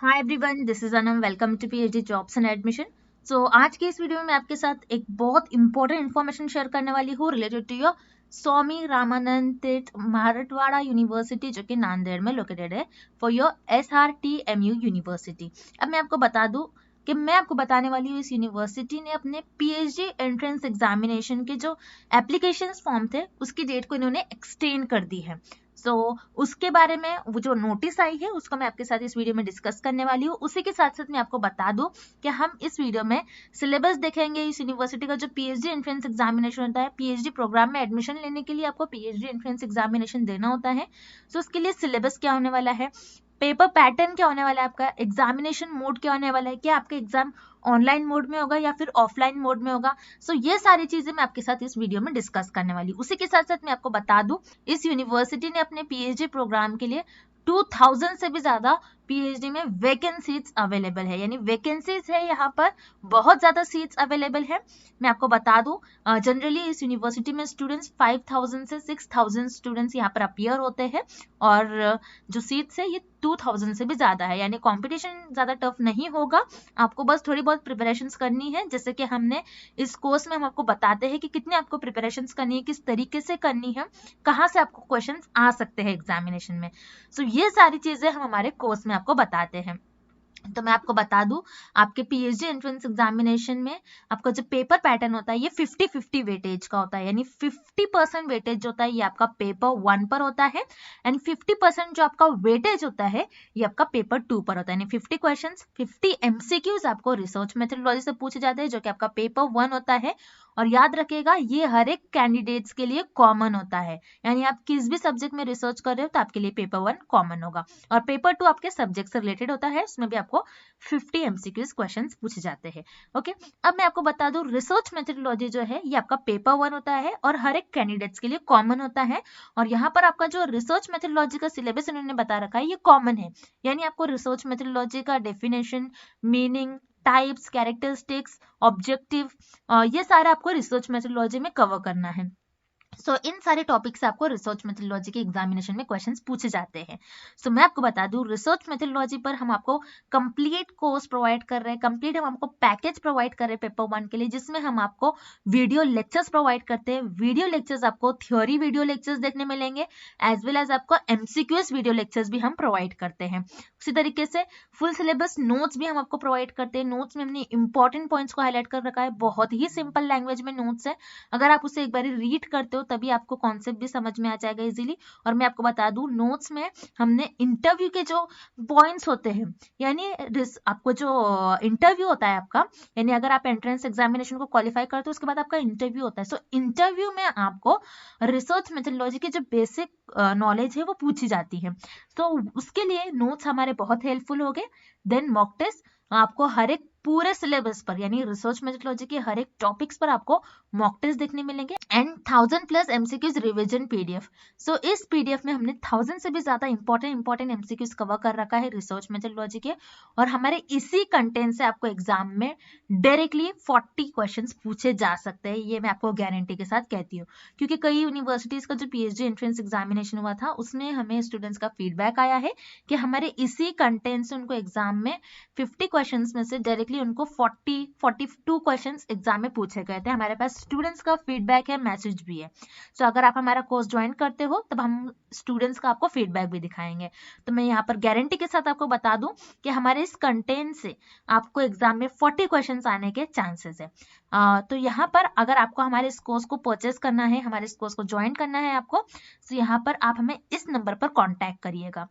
Hi everyone, this is Anam. Welcome to PhD jobs and admission. So आज के इस video में मैं आपके साथ एक बहुत इंपॉर्टेंट इन्फॉर्मेशन शेयर करने वाली हूँ related to your Swami Ramanand तीर्थ मराठवाड़ा यूनिवर्सिटी, जो कि नांदेड़ में लोकेटेड है, फॉर योर SRTMU यूनिवर्सिटी। अब मैं आपको बता दूं कि मैं आपको बताने वाली हूँ इस यूनिवर्सिटी ने अपने PhD एंट्रेंस एग्जामिनेशन के जो एप्लीकेशन फॉर्म थे उसकी डेट को इन्होंने एक्सटेंड कर दी है। उसके बारे में वो जो नोटिस आई है उसको मैं आपके साथ इस वीडियो में डिस्कस करने वाली हूँ। उसी के साथ साथ मैं आपको बता दूं कि हम इस वीडियो में सिलेबस देखेंगे इस यूनिवर्सिटी का। जो PhD एंट्रेंस एग्जामिनेशन होता है, PhD प्रोग्राम में एडमिशन लेने के लिए आपको PhD एंट्रेंस एग्जामिनेशन देना होता है। उसके लिए सिलेबस क्या होने वाला है, पेपर पैटर्न क्या होने वाला है, आपका एग्जामिनेशन मोड क्या होने वाला है, क्या आपका एग्जाम ऑनलाइन मोड में होगा या फिर ऑफलाइन मोड में होगा। ये सारी चीजें मैं आपके साथ इस वीडियो में डिस्कस करने वाली हूँ। उसी के साथ साथ मैं आपको बता दूं इस यूनिवर्सिटी ने अपने PhD प्रोग्राम के लिए 2000 से भी ज्यादा PhD में वैकेंसीज अवेलेबल है, यानी वैकेंसीज है यहाँ पर, बहुत ज्यादा सीट्स अवेलेबल है। मैं आपको बता दूं जनरली इस यूनिवर्सिटी में स्टूडेंट्स 5000 से 6000 स्टूडेंट्स यहाँ पर अपीयर होते हैं और जो सीट्स है ये 2000 से भी ज्यादा है, यानी कंपटीशन ज्यादा टफ नहीं होगा। आपको बस थोड़ी बहुत प्रिपरेशंस करनी है, जैसे कि हमने इस कोर्स में हम आपको बताते हैं कि कितने आपको प्रिपरेशंस करनी है, किस तरीके से करनी है, कहाँ से आपको क्वेश्चंस आ सकते हैं एग्जामिनेशन में। ये सारी चीजें हम हमारे कोर्स में आपको बताते हैं। तो मैं आपको बता दूं आपके PhD एंट्रेंस एग्जामिनेशन में आपका जो पेपर पैटर्न होता है ये 50-50 वेटेज का होता है, यानी 50% वेटेज होता है ये आपका पेपर 1 पर होता है एंड 50% जो आपका वेटेज होता है ये आपका पेपर 2 पर होता है। यानी 50 क्वेश्चंस 50 MCQs आपको रिसर्च मेथोडोलॉजी से पूछे जाते हैं, जो कि आपका पेपर 1 होता है। और याद रखिएगा ये हर एक कैंडिडेट्स के लिए कॉमन होता है, यानी आप किस भी सब्जेक्ट में रिसर्च कर रहे हो तो आपके लिए पेपर 1 कॉमन होगा और पेपर 2 आपके सब्जेक्ट से रिलेटेड होता है, उसमें भी आपको 50 MCQs क्वेश्चंस पूछे जाते हैं। ओके, अब मैं आपको बता दूं रिसर्च मेथोडोलॉजी जो है ये आपका पेपर 1 होता है और हर एक कैंडिडेट्स के लिए कॉमन होता है। और यहाँ पर आपका जो रिसर्च मेथोडोलॉजी का सिलेबस उन्होंने बता रखा है ये कॉमन है, यानी आपको रिसर्च मेथोडोलॉजी का definition, meaning, types, characteristics, objective, ये सारा आपको रिसर्च मेथोडोलॉजी में कवर करना है। इन सारे टॉपिक से आपको रिसर्च मेथोडोलॉजी के एग्जामिनेशन में क्वेश्चंस पूछे जाते हैं। मैं आपको बता दूं रिसर्च मेथोडोलॉजी पर हम आपको कंप्लीट कोर्स प्रोवाइड कर रहे हैं, कंप्लीट हम आपको पैकेज प्रोवाइड कर रहे हैं पेपर 1 के लिए, जिसमें हम आपको वीडियो लेक्चर्स प्रोवाइड करते हैं। वीडियो लेक्चर्स आपको थ्योरी वीडियो लेक्चर्स देखने मिलेंगे, एज वेल एज आपको MCQs वीडियो लेक्चर्स भी हम प्रोवाइड करते हैं। उसी तरीके से फुल सिलेबस नोट्स भी हम आपको प्रोवाइड करते हैं। नोट्स में हमने इंपॉर्टेंट पॉइंट्स को हाईलाइट कर रखा है, बहुत ही सिंपल लैंग्वेज में नोट्स है। अगर आप उसे एक बार रीड करते हो तभी आपको कॉन्सेप्ट भी समझ में आ जाएगा इजीली। और मैं आपको बता दूं नोट्स में हमने इंटरव्यू के जो पॉइंट्स होते हैं, यानी आपको जो इंटरव्यू होता है आपका, यानी अगर आप एंट्रेंस एग्जामिनेशन को क्वालिफाई करते हो उसके बाद आपका इंटरव्यू होता है। इंटरव्यू में आपको रिसर्च मेथोडोलॉजी की जो बेसिक नॉलेज है वो पूछी जाती है। उसके लिए नोट्स हमारे बहुत हेल्पफुल हो गए। देन मॉक टेस्ट आपको हर एक पूरे सिलेबस पर, यानी रिसर्च मेथोडोलॉजी के हर एक टॉपिक्स पर आपको मॉक टेस्ट देखने मिलेंगे एंड 1000+ MCQs रिवीजन PDF। इस PDF में हमने 1000 से भी ज्यादा इंपॉर्टेंट MCQs कवर कर रखा है रिसर्च मेथोडोलॉजी के, और हमारे इसी कंटेंट से आपको एग्जाम में डायरेक्टली 40 क्वेश्चंस पूछे जा सकते हैं। ये मैं आपको गारंटी के साथ कहती हूँ, क्योंकि कई यूनिवर्सिटीज का जो PhD एंट्रेंस एग्जामिनेशन हुआ था उसमें हमें स्टूडेंट्स का फीडबैक आया है कि हमारे इसी कंटेंट से उनको एग्जाम में 50 क्वेश्चंस में से डायरेक्टली उनको 42 क्वेश्चंस एग्जाम में पूछे गए थे। हमारे पास स्टूडेंट्स का फीडबैक है, मैसेज भी है। अगर आप हमारा कोर्स ज्वाइन करते हो तब हम स्टूडेंट्स का आपको फीडबैक भी दिखाएंगे। मैं यहाँ पर गारंटी के साथ आपको बता दूं कि हमारे इस कंटेंट से आपको एग्जाम में 40 क्वेश्चंस आने के चांसेस है। तो यहाँ पर अगर आपको हमारे इस कोर्स को परचेस करना है, हमारे इस कोर्स को ज्वाइन करना है आपको, तो यहाँ पर आप हमें इस नंबर पर कॉन्टैक्ट करिएगा।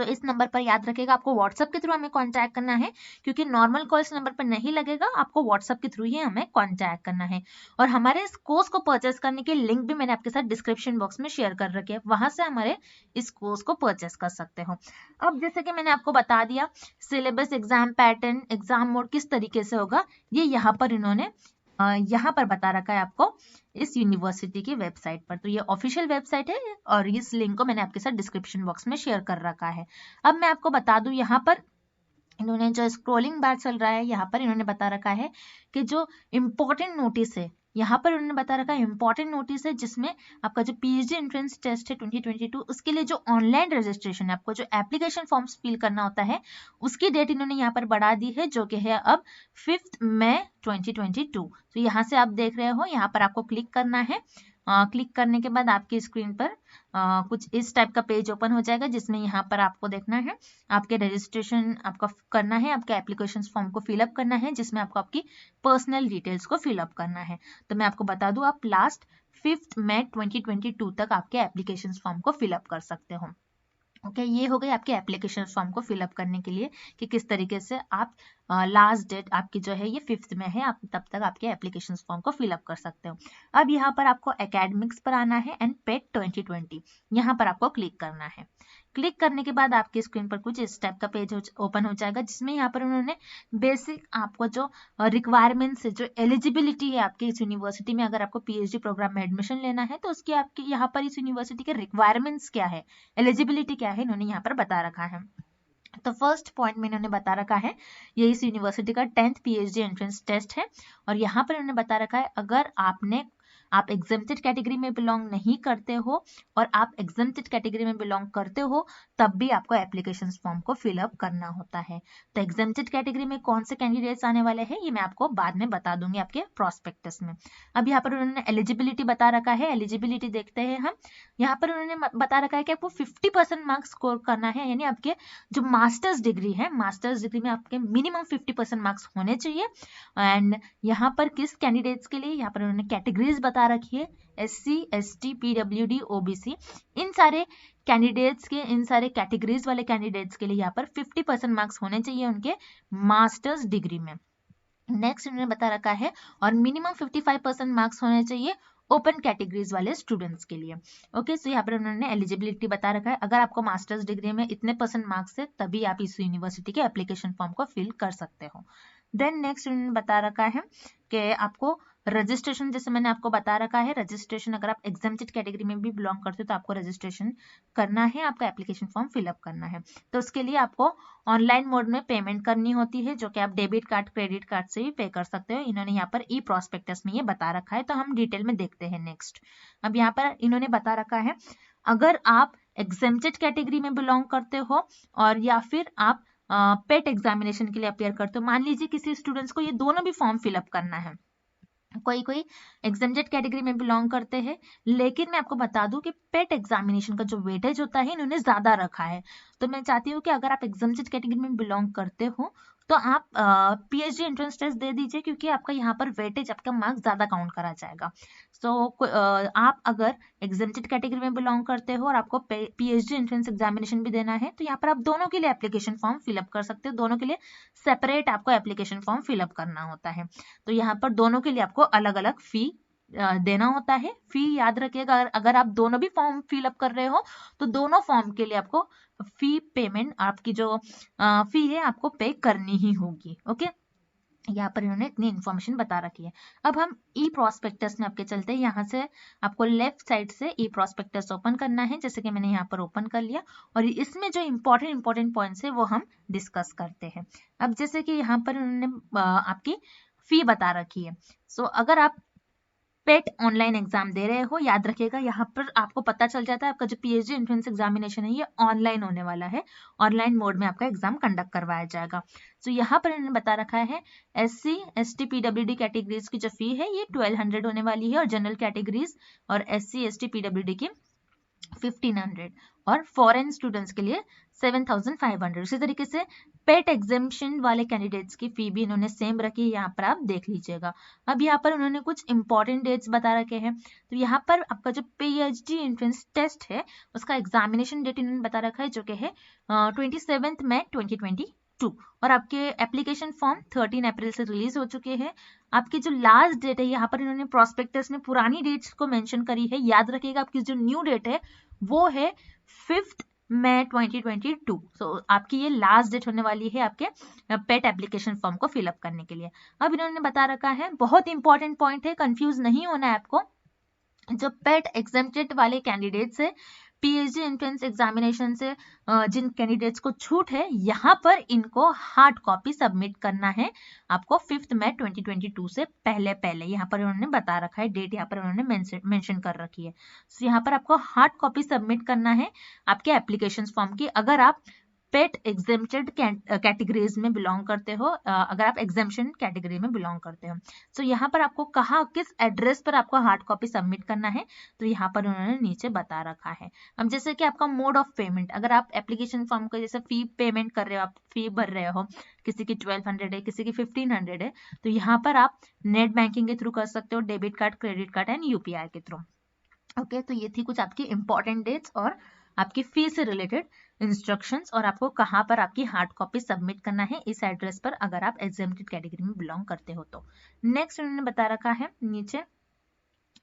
इस नंबर पर याद रखिएगा आपको व्हाट्सएप के थ्रू हमें कांटेक्ट करना है, क्योंकि नॉर्मल कॉल इस नंबर पर नहीं लगेगा, आपको व्हाट्सएप के थ्रू ही हमें कांटेक्ट करना है। और हमारे इस कोर्स को परचेस करने के लिंक भी मैंने आपके साथ डिस्क्रिप्शन बॉक्स में शेयर कर रखे हैं, वहां से हमारे इस कोर्स को परचेस कर सकते हो। अब जैसे कि मैंने आपको बता दिया syllabus, exam pattern, exam mode किस तरीके से होगा, ये यहाँ पर इन्होंने यहाँ पर बता रखा है आपको इस यूनिवर्सिटी की वेबसाइट पर। ये ऑफिशियल वेबसाइट है और इस लिंक को मैंने आपके साथ डिस्क्रिप्शन बॉक्स में शेयर कर रखा है। अब मैं आपको बता दूं यहाँ पर इन्होंने जो स्क्रॉलिंग बार चल रहा है यहाँ पर इन्होंने बता रखा है कि जो इम्पोर्टेंट नोटिस है यहाँ पर उन्होंने बता रखा है इंपॉर्टेंट नोटिस है, जिसमें आपका जो पीएचडी एंट्रेंस टेस्ट है 2022 उसके लिए जो ऑनलाइन रजिस्ट्रेशन है, आपको जो एप्लीकेशन फॉर्म्स फिल करना होता है उसकी डेट इन्होंने यहाँ पर बढ़ा दी है, जो कि है अब 5 मई 2022। तो यहाँ से आप देख रहे हो, यहाँ पर आपको क्लिक करना है। क्लिक करने के बाद आपकी स्क्रीन पर कुछ इस टाइप का पेज ओपन हो जाएगा, जिसमें यहाँ पर आपको देखना है, आपके रजिस्ट्रेशन आपका करना है, आपके एप्लीकेशन फॉर्म को फिलअप करना है, जिसमें आपको आपकी पर्सनल डिटेल्स को फिलअप करना है। तो मैं आपको बता दूं, आप लास्ट 5 मई 2022 तक आपके एप्लीकेशन फॉर्म को फिलअप कर सकते हो। ओके, ये हो गई आपके एप्लीकेशन फॉर्म को फिलअप करने के लिए कि किस तरीके से आप लास्ट डेट आपकी जो है ये 5 में है, आप तब तक आपके एप्लीकेशन फॉर्म को फिलअप कर सकते हो। अब यहाँ पर आपको एकेडमिक्स पर आना है एंड पेट 2020, यहाँ पर आपको क्लिक करना है। क्लिक करने के बाद आपकी स्क्रीन पर कुछ इस टाइप का पेज ओपन हो जाएगा, जिसमें यहाँ पर उन्होंने बेसिक आपको जो रिक्वायरमेंट्स है, जो एलिजिबिलिटी है आपकी इस यूनिवर्सिटी में, अगर आपको पीएचडी प्रोग्राम में एडमिशन लेना है तो उसकी आपकी यहाँ पर इस यूनिवर्सिटी के रिक्वायरमेंट्स क्या है, एलिजिबिलिटी क्या है, इन्होंने यहाँ पर बता रखा है। तो फर्स्ट पॉइंट में इन्होंने बता रखा है, ये इस यूनिवर्सिटी का 10th पीएचडी एंट्रेंस टेस्ट है, और यहाँ पर इन्होंने बता रखा है अगर आप एग्जेम्प्टेड कैटेगरी में बिलोंग नहीं करते हो और आप एग्जेम्प्टेड कैटेगरी में बिलोंग करते हो तब भी आपको एप्लीकेशन फॉर्म को फिलअप करना होता है। तो एग्जेम्प्टेड कैटेगरी में कौन से कैंडिडेट्स आने वाले हैं ये मैं आपको बाद में बता दूंगी आपके प्रोस्पेक्टस में। अब यहाँ पर उन्होंने एलिजिबिलिटी बता रखा है, एलिजिबिलिटी देखते हैं हम। यहाँ पर उन्होंने बता रखा है कि आपको 50% मार्क्स स्कोर करना है, यानी आपके जो मास्टर्स डिग्री है, मास्टर्स डिग्री में आपके मिनिमम 50% मार्क्स होने चाहिए। एंड यहाँ पर किस कैंडिडेट्स के लिए, यहाँ पर उन्होंने कैटेगरीज बता रखी है, SC, ST, PWD, OBC, इन सारे कैंडिडेट्स के, इन सारे कैटेगरीज वाले कैंडिडेट्स के लिए यहाँ पर 50% मार्क्स होने चाहिए उनके मास्टर्स डिग्री में। नेक्स्ट उन्होंने बता रखा है और मिनिमम 55% मार्क्स होने चाहिए ओपन कैटेगरीज वाले स्टूडेंट्स के लिए। ओके, सो यहाँ पर उन्होंने एलिजिबिलिटी बता रखा है, अगर आपको मास्टर्स डिग्री में इतने % मार्क्स है तभी आप इस यूनिवर्सिटी के एप्लीकेशन फॉर्म को फिल कर सकते हो। देन नेक्स्ट उन्होंने बता रखा है कि आपको रजिस्ट्रेशन, जैसे मैंने आपको बता रखा है, रजिस्ट्रेशन अगर आप एग्जेम्प्टेड कैटेगरी में भी बिलोंग करते हो तो आपको रजिस्ट्रेशन करना है, आपका एप्लीकेशन फॉर्म फिलअप करना है। तो उसके लिए आपको ऑनलाइन मोड में पेमेंट करनी होती है, जो कि आप डेबिट कार्ड, क्रेडिट कार्ड से भी पे कर सकते हो। इन्होंने यहाँ पर ई प्रोस्पेक्टस में ये बता रखा है, तो हम डिटेल में देखते हैं नेक्स्ट। अब यहाँ पर इन्होंने बता रखा है अगर आप एग्जेम्प्टेड कैटेगरी में बिलोंग करते हो और या फिर आप पेट एग्जामिनेशन के लिए अपेयर करते हो, मान लीजिए किसी स्टूडेंट्स को ये दोनों भी फॉर्म फिलअप करना है, कोई एग्जेम्प्टेड कैटेगरी में बिलोंग करते हैं, लेकिन मैं आपको बता दूं कि पेट एग्जामिनेशन का जो वेटेज होता है इन्होंने ज्यादा रखा है। तो मैं चाहती हूँ कि अगर आप एग्जेम्प्टेड कैटेगरी में बिलोंग करते हो तो आप पीएचडी एंट्रेंस टेस्ट दे दीजिए, क्योंकि आपका यहाँ पर वेटेज, आपका मार्क्स ज्यादा काउंट करा जाएगा। आप अगर एग्जेम्प्टेड कैटेगरी में बिलोंग करते हो और आपको पीएचडी एंट्रेंस एग्जामिनेशन भी देना है तो यहाँ पर आप दोनों के लिए एप्लीकेशन फॉर्म फिलअप कर सकते हो, दोनों के लिए सेपरेट आपको एप्लीकेशन फॉर्म फिलअप करना होता है। तो यहाँ पर दोनों के लिए आपको अलग अलग फी देना होता है। फी याद रखिएगा, अगर आप दोनों भी फॉर्म फिलअप कर रहे हो तो दोनों फॉर्म के लिए आपको फी पेमेंट, आपकी जो फी है आपको पे करनी ही होगी। ओके, यहाँ पर इन्होंने इतनी इन्फॉर्मेशन बता रखी है। अब हम ई प्रोस्पेक्टस में आपके चलते हैं। यहाँ से आपको लेफ्ट साइड से ई प्रोस्पेक्टस ओपन करना है, जैसे कि मैंने यहाँ पर ओपन कर लिया, और इसमें जो इंपॉर्टेंट पॉइंट्स है वो हम डिस्कस करते हैं। अब जैसे कि यहाँ पर उन्होंने आपकी फी बता रखी है। सो अगर आप पेट ऑनलाइन एग्जाम दे रहे हो, याद रखिएगा यहाँ पर आपको पता चल जाता है आपका जो पीएचडी एंट्रेंस एग्जामिनेशन है ये ऑनलाइन होने वाला है, ऑनलाइन मोड में आपका एग्जाम कंडक्ट करवाया जाएगा। तो यहाँ पर इन्होंने बता रखा है SC, ST, PWD कैटेगरीज की जो फी है ये 1200 होने वाली है, और जनरल कैटेगरीज और SC, ST, PWD की 1500, और फॉरेन स्टूडेंट्स के लिए 7500। इसी तरीके से पेट एग्जेम्पशन वाले कैंडिडेट्स की फी भी इन्होंने सेम रखी है, यहाँ पर आप देख लीजिएगा। अब यहाँ पर उन्होंने कुछ इंपॉर्टेंट डेट्स बता रखे हैं। तो यहाँ पर आपका जो पीएचडी एंट्रेंस टेस्ट है उसका एग्जामिनेशन डेट इन्होंने बता रखा है, जो कि है 27 मई 2022, और आपके एप्लीकेशन फॉर्म 13 अप्रैल से रिलीज हो चुके हैं। आपकी जो लास्ट डेट है, यहाँ पर इन्होंने प्रोस्पेक्टस में पुरानी डेट्स को मेंशन करी है, याद रखिएगा आपकी जो न्यू डेट है वो है 5 मई 2022। सो आपकी ये लास्ट डेट होने वाली है आपके पेट एप्लीकेशन फॉर्म को फिलअप करने के लिए। अब इन्होंने बता रखा है, बहुत इंपॉर्टेंट पॉइंट है, कंफ्यूज नहीं होना है आपको, जो पेट एग्जेम्प्टेड वाले कैंडिडेट्स है पीएचडी एंट्रेंस एग्जामिनेशन से जिन कैंडिडेट्स को छूट है, यहाँ पर इनको हार्ड कॉपी सबमिट करना है आपको 5 मई 2022 से पहले यहाँ पर उन्होंने बता रखा है, डेट यहाँ पर उन्होंने मेंशन कर रखी है। तो यहाँ पर आपको हार्ड कॉपी सबमिट करना है आपके एप्लीकेशन फॉर्म की, अगर आप पेट एग्जेम्प्टेड कैटेगरीज में बिलोंग करते हो, अगर आप एग्जेम्पशन कैटेगरी में बिलोंग करते हो। तो यहाँ पर आपको कहा किस एड्रेस पर आपको हार्ड कॉपी सबमिट करना है, तो यहाँ पर उन्होंने नीचे बता रखा है। अब जैसे कि आपका मोड ऑफ पेमेंट, अगर आप एप्लीकेशन फॉर्म को जैसे फी पेमेंट कर रहे हो, आप फी भर रहे हो, किसी की 1200 है, किसी की 1500 है, तो यहाँ पर आप नेट बैंकिंग के थ्रू कर सकते हो, debit card, credit card and UPI के थ्रू। ओके, तो ये थी कुछ आपकी इंपॉर्टेंट डेट्स और आपकी फी से रिलेटेड इंस्ट्रक्शंस, और आपको कहाँ पर आपकी हार्ड कॉपी सबमिट करना है इस एड्रेस पर, अगर आप एग्जेम्प्टेड कैटेगरी में बिलोंग करते हो तो। नेक्स्ट उन्होंने बता रखा है नीचे,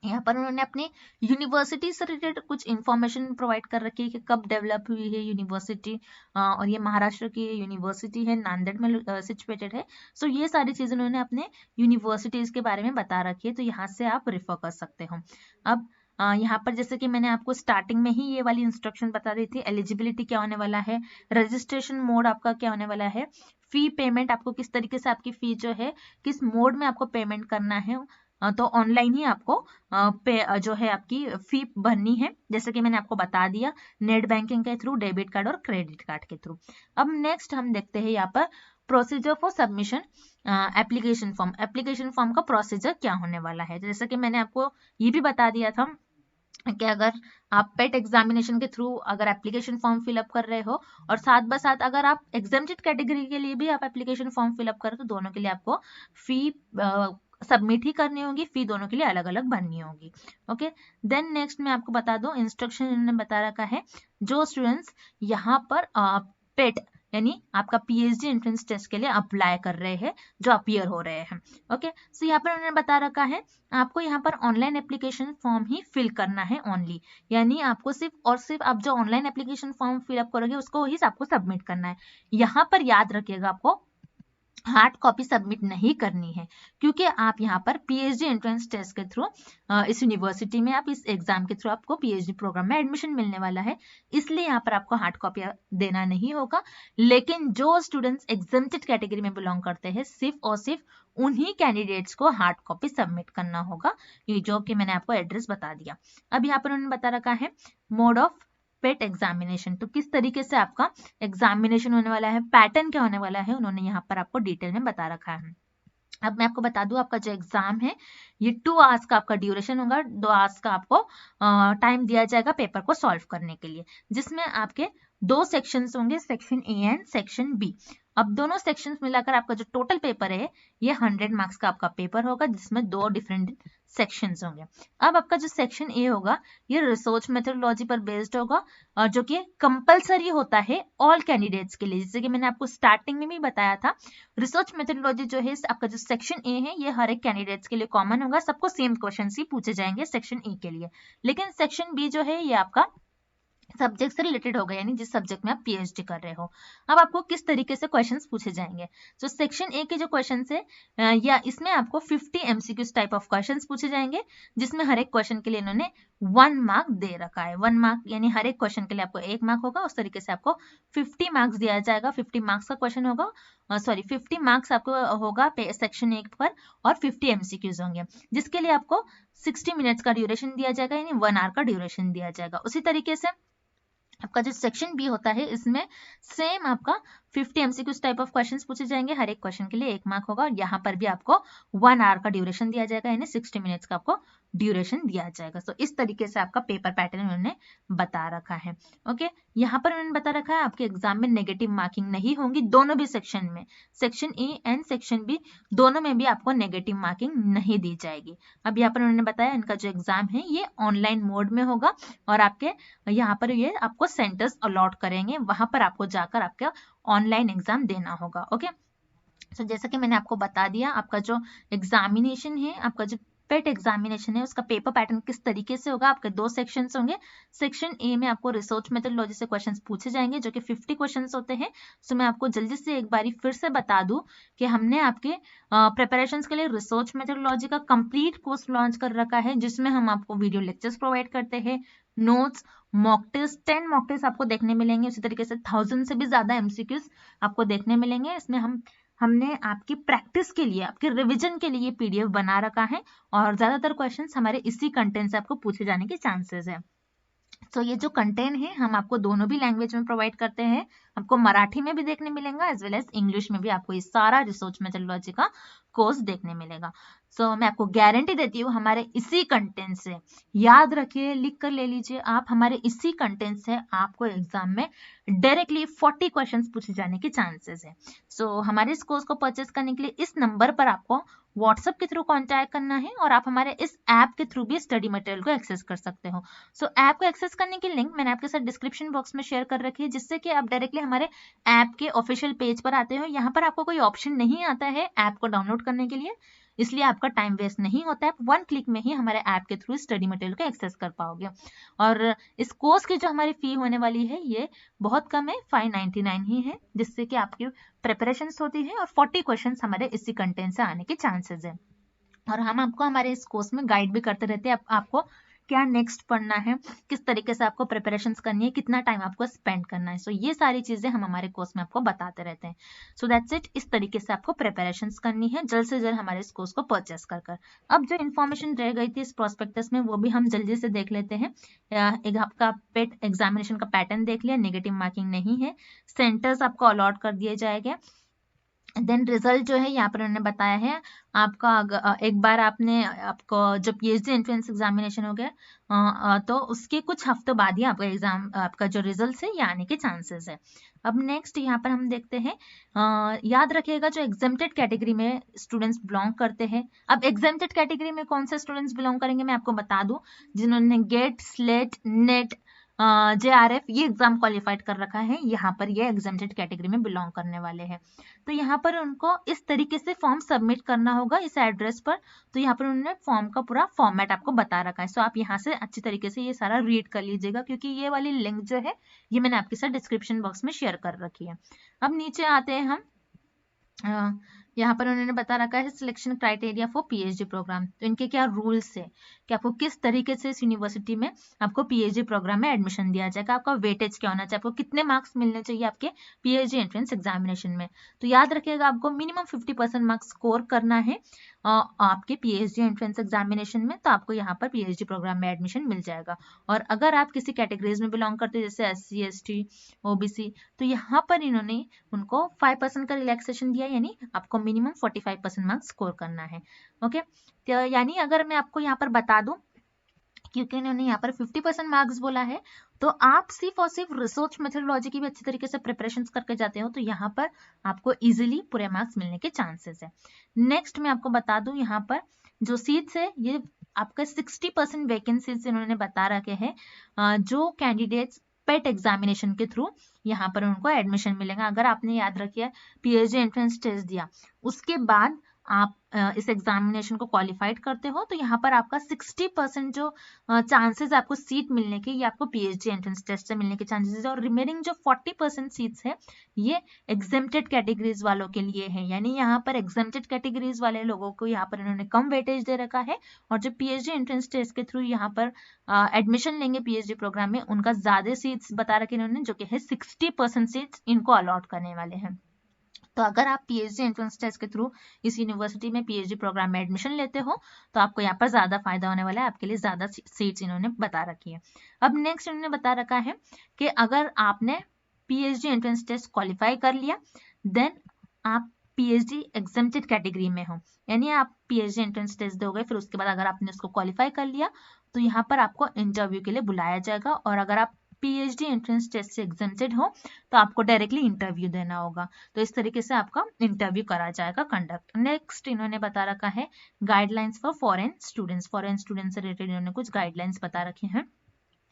यहाँ पर उन्होंने अपनी यूनिवर्सिटी से रिलेटेड कुछ इंफॉर्मेशन प्रोवाइड कर रखी है कि कब डेवलप हुई है यूनिवर्सिटी, और ये महाराष्ट्र की यूनिवर्सिटी है, नांदेड़ में सिचुएटेड है। सो ये सारी चीजें उन्होंने अपने यूनिवर्सिटीज के बारे में बता रखी है, तो यहाँ से आप रेफर कर सकते हो। अब यहाँ पर जैसे कि मैंने आपको स्टार्टिंग में ही ये वाली इंस्ट्रक्शन बता दी थी, एलिजिबिलिटी क्या होने वाला है, रजिस्ट्रेशन मोड आपका क्या होने वाला है, फी पेमेंट आपको किस तरीके से आपकी फी जो है किस मोड में आपको पेमेंट करना है, तो ऑनलाइन ही आपको जो है आपकी फी भरनी है, जैसे कि मैंने आपको बता दिया, नेट बैंकिंग के थ्रू, डेबिट कार्ड और क्रेडिट कार्ड के थ्रू। अब नेक्स्ट हम देखते हैं यहाँ पर procedure for submission application form. Application form का प्रोसीजर क्या होने वाला है, जैसे कि मैंने आपको ये भी बता दिया था कि अगर आप पेट एग्जामिनेशन के थ्रू अगर एप्लीकेशन फॉर्म फिलअप कर रहे हो, और साथ ब साथ अगर आप एग्जेम्प्टेड कैटेगरी के लिए भी आप एप्लीकेशन फॉर्म फिलअप कर रहे हो, तो दोनों के लिए आपको फी सबमिट ही करनी होगी, फी दोनों के लिए अलग अलग भरनी होगी। ओके, देन नेक्स्ट मैं आपको बता दूं, इंस्ट्रक्शन इन्होंने बता रखा है, जो स्टूडेंट्स यहाँ पर पेट यानी आपका पीएचडी एंट्रेंस टेस्ट के लिए अप्लाई कर रहे हैं, जो अपीयर हो रहे हैं। ओके, सो यहाँ पर उन्होंने बता रखा है आपको यहाँ पर ऑनलाइन एप्लीकेशन फॉर्म ही फिल करना है ओनली, यानी आपको सिर्फ और सिर्फ आप जो ऑनलाइन एप्लीकेशन फॉर्म फिलअप करोगे उसको ही आपको सबमिट करना है। यहाँ पर याद रखिएगा आपको हार्ड कॉपी सबमिट नहीं करनी है, क्योंकि आप यहाँ पर पीएचडी एंट्रेंस टेस्ट के थ्रू इस यूनिवर्सिटी में आप इस एग्जाम के थ्रू आपको पीएचडी प्रोग्राम में एडमिशन मिलने वाला है, इसलिए यहाँ पर आपको हार्ड कॉपी देना नहीं होगा। लेकिन जो स्टूडेंट्स एग्जेम्प्टेड कैटेगरी में बिलोंग करते हैं, सिर्फ और सिर्फ उन्हीं कैंडिडेट्स को हार्ड कॉपी सबमिट करना होगा, ये जो कि मैंने आपको एड्रेस बता दिया। अब यहाँ पर उन्होंने बता रखा है मोड ऑफ पेट एग्जामिनेशन, तो किस तरीके से आपका एग्जामिनेशन होने वाला है, पैटर्न क्या होने वाला है, उन्होंने यहाँ पर आपको डिटेल में बता रखा है। अब मैं आपको बता दूं, आपका जो एग्जाम है ये 2 आवर्स का आपका ड्यूरेशन होगा, 2 आवर्स का आपको टाइम दिया जाएगा पेपर को सॉल्व करने के लिए, जिसमें आपके 2 सेक्शंस होंगे, section A and section B. अब दोनों सेक्शंस मिलाकर आपका जो टोटल पेपर है ये 100 मार्क्स का आपका पेपर होगा, जिसमें 2 डिफरेंट सेक्शंस होंगे। अब आपका जो सेक्शन ए होगा ये रिसर्च मेथोडोलॉजी पर बेस्ड होगा, और जो कि कंपलसरी होता है ऑल कैंडिडेट्स के लिए, जैसे कि मैंने आपको स्टार्टिंग में भी बताया था। रिसर्च मेथोडोलॉजी जो है आपका जो सेक्शन ए है ये हर एक कैंडिडेट्स के लिए कॉमन होगा, सबको सेम क्वेश्चन ही पूछे जाएंगे सेक्शन ए के लिए। लेकिन सेक्शन बी जो है ये आपका सब्जेक्ट से रिलेटेड होगा, यानी जिस सब्जेक्ट में आप पीएचडी कर रहे हो। अब आपको किस तरीके से क्वेश्चंस पूछे जाएंगे, जो सेक्शन ए के जो क्वेश्चंस है या इसमें आपको 50 एमसीक्यूज टाइप ऑफ क्वेश्चंस पूछे जाएंगे, जिसमें हर एक क्वेश्चन के लिए इन्होंने 1 मार्क दे रखा है। 1 मार्क यानी हर एक क्वेश्चन के लिए आपको 1 मार्क होगा, उस तरीके से आपको 50 मार्क्स दिया जाएगा। 50 मार्क्स का क्वेश्चन होगा, 50 मार्क्स आपको होगा सेक्शन 1 पर, और 50 एमसीक्यूज होंगे, जिसके लिए आपको 60 मिनट्स का ड्यूरेशन दिया जाएगा, यानी 1 आवर का ड्यूरेशन दिया जाएगा। उसी तरीके से आपका जो सेक्शन बी होता है इसमें सेम आपका 50 एमसीक्यूज टाइप ऑफ क्वेश्चंस पूछे जाएंगे, हर एक क्वेश्चन के लिए 1 मार्क होगा, और यहाँ पर भी आपको 1 आवर का ड्यूरेशन दिया जाएगा, यानी 60 मिनट्स का आपको ड्यूरेशन दिया जाएगा। तो इस तरीके से आपका पेपर पैटर्न उन्होंने बता रखा है। ओके, यहाँ पर उन्होंने बता रखा है आपके एग्जाम में नेगेटिव मार्किंग नहीं होंगी, दोनों भी सेक्शन में, section A and section B दोनों में भी आपको नेगेटिव मार्किंग नहीं दी जाएगी। अब यहाँ पर उन्होंने बताया इनका जो एग्जाम है ये ऑनलाइन मोड में होगा, और आपके यहाँ पर ये आपको सेंटर्स अलॉट करेंगे, वहां पर आपको जाकर आपका ऑनलाइन एग्जाम देना होगा। ओके, तो जैसा कि मैंने आपको बता दिया, आपका जो एग्जामिनेशन है, आपका जो पेट एग्जामिनेशन है, उसका पेपर पैटर्न किस तरीके से होगा। आपके 2 सेक्शंस होंगे। सेक्शन ए में आपको रिसर्च मेथोडोलॉजी से क्वेश्चंस पूछे जाएंगे, जो कि 50 क्वेश्चंस होते हैं। सो मैं आपको जल्दी से एक बारी फिर से बता दूं कि हमने आपके प्रिपरेशंस के लिए रिसर्च मेथोडोलॉजी का कंप्लीट कोर्स लॉन्च कर रखा है, जिसमें हम आपको वीडियो लेक्चर्स प्रोवाइड करते हैं, notes, mock test, 10 mock test आपको देखने मिलेंगे। उसी तरीके से 1000 से भी ज्यादा एमसीक्यूज आपको देखने मिलेंगे। इसमें हमने आपकी प्रैक्टिस के लिए, आपके रिवीजन के लिए पीडीएफ बना रखा है और ज्यादातर क्वेश्चंस हमारे इसी कंटेंट से आपको पूछे जाने के चांसेस है। तो ये जो कंटेंट है हम आपको दोनों भी लैंग्वेज में प्रोवाइड करते हैं। आपको मराठी में भी देखने मिलेगा एज वेल एज इंग्लिश में भी आपको ये सारा रिसर्च मेथोडोलॉजी का कोर्स देखने मिलेगा। सो मैं आपको गारंटी देती हूँ हमारे इसी कंटेंट से, याद रखिए, लिख कर ले लीजिए आप, हमारे इसी कंटेंट से आपको एग्जाम में डायरेक्टली 40 क्वेश्चंस पूछे जाने के चांसेस है। सो हमारे इस कोर्स को परचेस करने के लिए इस नंबर पर आपको व्हाट्सएप के थ्रू कांटेक्ट करना है और आप हमारे इस ऐप के थ्रू भी स्टडी मटेरियल को एक्सेस कर सकते हो। सो ऐप को एक्सेस करने की लिंक मैंने आपके साथ डिस्क्रिप्शन बॉक्स में शेयर कर रखी है, जिससे कि आप डायरेक्टली हमारे ऐप के ऑफिशियल पेज पर आते हो। यहाँ पर आपको कोई ऑप्शन नहीं आता है ऐप को डाउनलोड करने के लिए, इसलिए आपका टाइम वेस्ट नहीं होता है। 1 क्लिक में ही हमारे ऐप के थ्रू स्टडी मटेरियल को एक्सेस कर पाओगे। और इस कोर्स की जो हमारी फी होने वाली है ये बहुत कम है, 599 ही है, जिससे कि आपकी प्रिपरेशन होती है और 40 क्वेश्चन हमारे इसी कंटेंट से आने के चांसेस है। और हम आपको हमारे इस कोर्स में गाइड भी करते रहते हैं आपको क्या नेक्स्ट पढ़ना है, किस तरीके से आपको प्रिपरेशंस करनी है, कितना टाइम आपको स्पेंड करना है। सो ये सारी चीजें हम हमारे कोर्स में आपको बताते रहते हैं। सो दैट्स इट, इस तरीके से आपको प्रिपरेशंस करनी है जल्द से जल्द हमारे इस कोर्स को परचेस कर। अब जो इन्फॉर्मेशन रह गई थी इस प्रोस्पेक्टस में वो भी हम जल्दी से देख लेते हैं। एक आपका पेट एग्जामिनेशन का पैटर्न देख लिया, नेगेटिव मार्किंग नहीं है, सेंटर्स आपको अलॉट कर दिए जाएंगे। देन रिजल्ट जो है यहाँ पर उन्होंने बताया है आपका, एक बार आपको जब पीएचडी एंट्रेंस एग्जामिनेशन हो गया तो उसके कुछ हफ्तों बाद ही आपका एग्जाम, आपका जो रिजल्ट है ये आने के चांसेस है। अब नेक्स्ट यहाँ पर हम देखते हैं, याद रखिएगा जो एग्जेम्प्टेड कैटेगरी में स्टूडेंट्स बिलोंग करते हैं। अब एग्जेम्प्टेड कैटेगरी में कौन से स्टूडेंट्स बिलोंग करेंगे मैं आपको बता दूं, जिन्होंने गेट, स्लेट, नेट, JRF ये एग्जाम क्वालिफाइड कर रखा है, यहाँ पर ये एग्जेम्प्टेड कैटेगरी में बिलोंग करने वाले हैं। तो यहाँ पर उनको इस तरीके से फॉर्म सबमिट करना होगा इस एड्रेस पर। तो यहाँ पर उन्होंने फॉर्म का पूरा फॉर्मेट आपको बता रखा है। सो आप यहाँ से अच्छी तरीके से ये सारा रीड कर लीजिएगा, क्योंकि ये वाली लिंक जो है ये मैंने आपके साथ डिस्क्रिप्शन बॉक्स में शेयर कर रखी है। अब नीचे आते हैं हम, यहाँ पर उन्होंने बता रखा है selection criteria for PhD programme. तो इनके क्या रूल्स है कि आपको किस तरीके से इस यूनिवर्सिटी में आपको पीएचडी प्रोग्राम में एडमिशन दिया जाएगा, आपका वेटेज क्या होना चाहिए, आपको कितने मार्क्स मिलने चाहिए आपके पीएचडी एंट्रेंस एग्जामिनेशन में। तो याद रखिएगा आपको मिनिमम 50% मार्क्स स्कोर करना है आपके पीएचडी एंट्रेंस एग्जामिनेशन में, तो आपको यहाँ पर पीएचडी प्रोग्राम में एडमिशन मिल जाएगा। और अगर आप किसी कैटेगरीज में बिलोंग करते हैं जैसे SC ST OBC, तो यहाँ पर इन्होंने उनको 5% का रिलैक्सेशन दिया, यानी आपको मिनिमम 45% मार्क्स स्कोर करना है। ओके, तो यानी अगर मैं आपको यहाँ पर बता दूं, क्योंकि इन्होंने यहाँ पर 50% मार्क्स बोला है, तो आप सिर्फ और सिर्फ रिसर्च मेथोडोलॉजी की भी अच्छी तरीके से प्रिपरेशन करके जाते हो तो यहाँ पर आपको इजीली पूरे मार्क्स मिलने के चांसेस है। नेक्स्ट मैं आपको बता दूं, यहाँ पर जो सीट्स है ये आपका 60% वैकेंसीज इन्होंने बता रखे हैं, जो कैंडिडेट्स पेट एग्जामिनेशन के थ्रू यहाँ पर उनको एडमिशन मिलेगा। अगर आपने याद रखिए पीएचडी एंट्रेंस टेस्ट दिया, उसके बाद आप इस एग्जामिनेशन को क्वालिफाइड करते हो, तो यहाँ पर आपका 60% जो चांसेस आपको सीट मिलने के, ये आपको पीएचडी एंट्रेंस टेस्ट से मिलने के चांसेस है। और रिमेनिंग जो 40% सीट्स है ये एग्जेम्प्टेड कैटेगरीज वालों के लिए है, यानी यहाँ पर एग्जेम्प्टेड कैटेगरीज वाले लोगों को यहाँ पर इन्होंने कम वेटेज दे रखा है, और जो पीएचडी एंट्रेंस टेस्ट के थ्रू यहाँ पर एडमिशन लेंगे पीएचडी प्रोग्राम में, उनका ज्यादा सीट्स बता रखे इन्होंने, जो कि है 60% सीट्स इनको अलॉट करने वाले हैं। तो अगर आप पीएचडी एंट्रेंस टेस्ट के थ्रू इस यूनिवर्सिटी में पीएचडी प्रोग्राम में एडमिशन लेते हो तो आपको यहाँ पर ज्यादा फायदा होने वाला है, आपके लिए ज्यादा सीट्स इन्होंने बता रखी है। अब नेक्स्ट इन्होंने बता रखा है कि अगर आपने पीएचडी एंट्रेंस टेस्ट क्वालिफाई कर लिया, देन आप पीएचडी एग्जेम्प्टेड कैटेगरी में हो, यानी आप पीएचडी एंट्रेंस टेस्ट दोगे, फिर उसके बाद अगर आपने उसको क्वालिफाई कर लिया तो यहाँ पर आपको इंटरव्यू के लिए बुलाया जाएगा। और अगर आप पीएचडी एंट्रेंस टेस्ट से एग्जेम्प्टेड हो तो आपको डायरेक्टली इंटरव्यू देना होगा। तो इस तरीके से आपका इंटरव्यू करा जाएगा कंडक्ट। नेक्स्ट इन्होंने बता रखा है guidelines for foreign students. Foreign students से रिलेटेड इन्होंने कुछ गाइडलाइंस बता रखे हैं,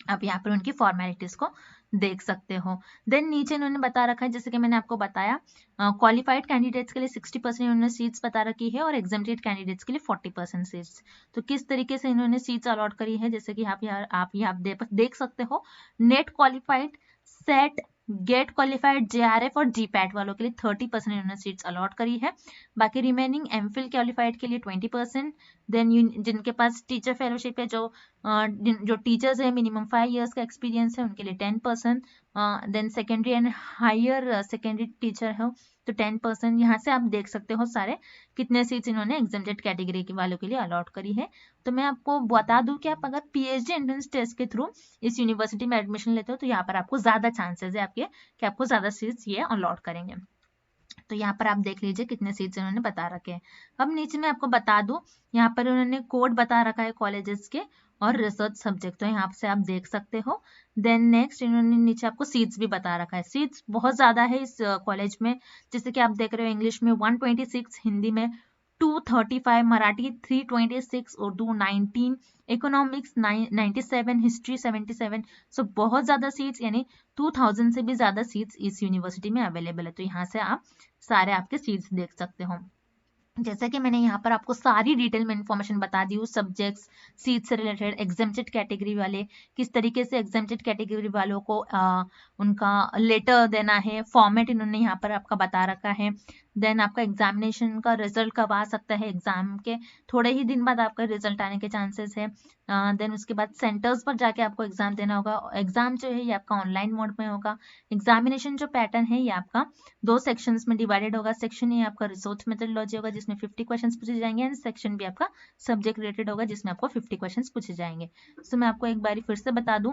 आप यहाँ पर उनकी फॉर्मेलिटीज को देख सकते हो। देन नीचे इन्होंने बता रखा है, जैसे कि मैंने आपको बताया, क्वालिफाइड कैंडिडेट्स के लिए 60% इन्होंने सीट्स बता रखी है और एग्जेम्प्टेड कैंडिडेट्स के लिए 40% सीट्स। तो किस तरीके से इन्होंने सीट्स अलॉट करी है, जैसे कि आप यहाँ देख सकते हो, NET qualified, SET, GATE qualified JRF और GPAT वालों के लिए 30% इन्होंने सीट्स अलॉट करी है। बाकी रिमेनिंग MPhil क्वालिफाइड के लिए 20%, देन जिनके पास टीचर फेलोशिप है, जो टीचर्स है मिनिमम 5 इयर्स का एक्सपीरियंस है, उनके लिए 10%, then secondary and higher secondary teacher है तो 10%। यहाँ से आप देख सकते हो सारे कितने सीट्स इन्होंने एग्जेम्प्टेड कैटेगरी के वालों के लिए अलॉट करी है। तो मैं आपको बता दूं कि आप अगर PhD एंट्रेंस टेस्ट के थ्रू इस यूनिवर्सिटी में एडमिशन लेते हो तो यहाँ पर आपको ज्यादा चांसेस है आपके कि आपको ज्यादा सीट्स ये अलॉट करेंगे। तो यहाँ पर आप देख लीजिए कितने सीट्स इन्होंने बता रखे हैं। अब नीचे मैं आपको बता दूं, यहाँ पर उन्होंने कोड बता रखा है कॉलेजेस के और रिसर्च सब्जेक्ट, तो यहाँ से आप देख सकते हो। देन नेक्स्ट इन्होंने नीचे आपको सीट्स भी बता रखा है। सीट्स बहुत ज्यादा है इस कॉलेज में, जैसे कि आप देख रहे हो इंग्लिश में 126, हिंदी में 235, मराठी 326, उर्दू 19, इकोनॉमिक्स 97, हिस्ट्री 77। सो बहुत ज्यादा सीट्स, यानी 2000 से भी ज्यादा सीट्स इस यूनिवर्सिटी में अवेलेबल है। तो यहाँ से आप सारे आपके सीट्स देख सकते हो। जैसा कि मैंने यहाँ पर आपको सारी डिटेल में इंफॉर्मेशन बता दी हूँ, सब्जेक्ट्स, सीट से रिलेटेड, एग्जेम्प्टेड कैटेगरी वाले किस तरीके से एग्जेम्प्टेड कैटेगरी वालों को उनका लेटर देना है, फॉर्मेट इन्होंने यहाँ पर आपका बता रखा है। देन आपका एग्जामिनेशन का रिजल्ट कब आ सकता है, एग्जाम के थोड़े ही दिन बाद आपका रिजल्ट आने के चांसेस है। देन उसके बाद सेंटर्स पर जाके आपको एग्जाम देना होगा। एग्जाम जो है ये आपका ऑनलाइन मोड में होगा। एग्जामिनेशन जो पैटर्न है ये आपका 2 सेक्शंस में डिवाइडेड होगा। सेक्शन ये आपका रिसर्च मेथोडोलॉजी होगा जिसमें 50 क्वेश्चंस पूछे जाएंगे, एंड सेक्शन भी आपका सब्जेक्ट रिलेटेड होगा जिसमें आपको 50 क्वेश्चंस पूछे जाएंगे। तो मैं आपको एक बारी फिर से बता दूं,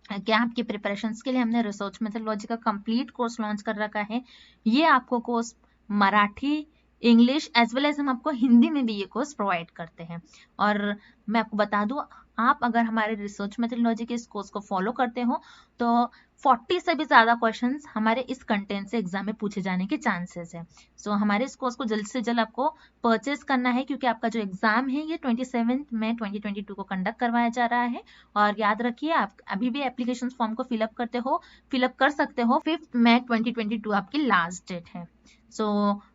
क्या आपकी प्रिपरेशंस के लिए हमने रिसर्च मेथोडोलॉजी का कंप्लीट कोर्स लॉन्च कर रखा है। ये आपको course Marathi, English as well as हम आपको हिंदी में भी ये कोर्स प्रोवाइड करते हैं। और मैं आपको बता दूं, आप अगर हमारे रिसर्च मेथोडोलॉजी के इस कोर्स को फॉलो करते हो तो 40 से भी ज्यादा क्वेश्चंस हमारे इस कंटेंट से एग्जाम में पूछे जाने के चांसेस है। सो हमारे इस कोर्स को जल्द से जल्द आपको परचेज करना है, क्योंकि आपका जो एग्जाम है ये 27 मई 2022 को कंडक्ट करवाया जा रहा है। और याद रखिए, आप अभी भी एप्लीकेशन फॉर्म को फिलअप कर सकते हो। 5 मई 2022 आपकी लास्ट डेट है। सो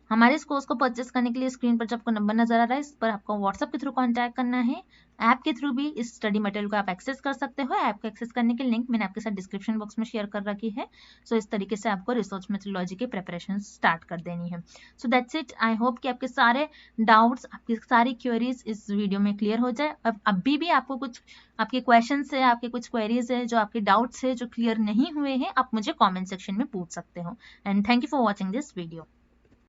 हमारे इस कोर्स को परचेस करने के लिए स्क्रीन पर जो आपको नंबर नजर आ रहा है, इस पर आपको व्हाट्सएप के थ्रू कांटेक्ट करना है। ऐप के थ्रू भी इस स्टडी मटेरियल को आप एक्सेस कर सकते हो। ऐप को एक्सेस करने की लिंक मैंने आपके साथ डिस्क्रिप्शन बॉक्स में शेयर कर रखी है। सो इस तरीके से आपको रिसर्च मेथोडोलॉजी की प्रिपरेशन स्टार्ट कर देनी है। So that's it. I hope कि आपके सारे डाउट्स, आपकी सारी क्वेरीज इस वीडियो में क्लियर हो जाए। अब अभी भी आपको कुछ आपके क्वेश्चंस है, आपके कुछ क्वेरीज है, जो आपके डाउट्स है जो क्लियर नहीं हुए हैं, आप मुझे कॉमेंट सेक्शन में पूछ सकते हो। And thank you for watching this video.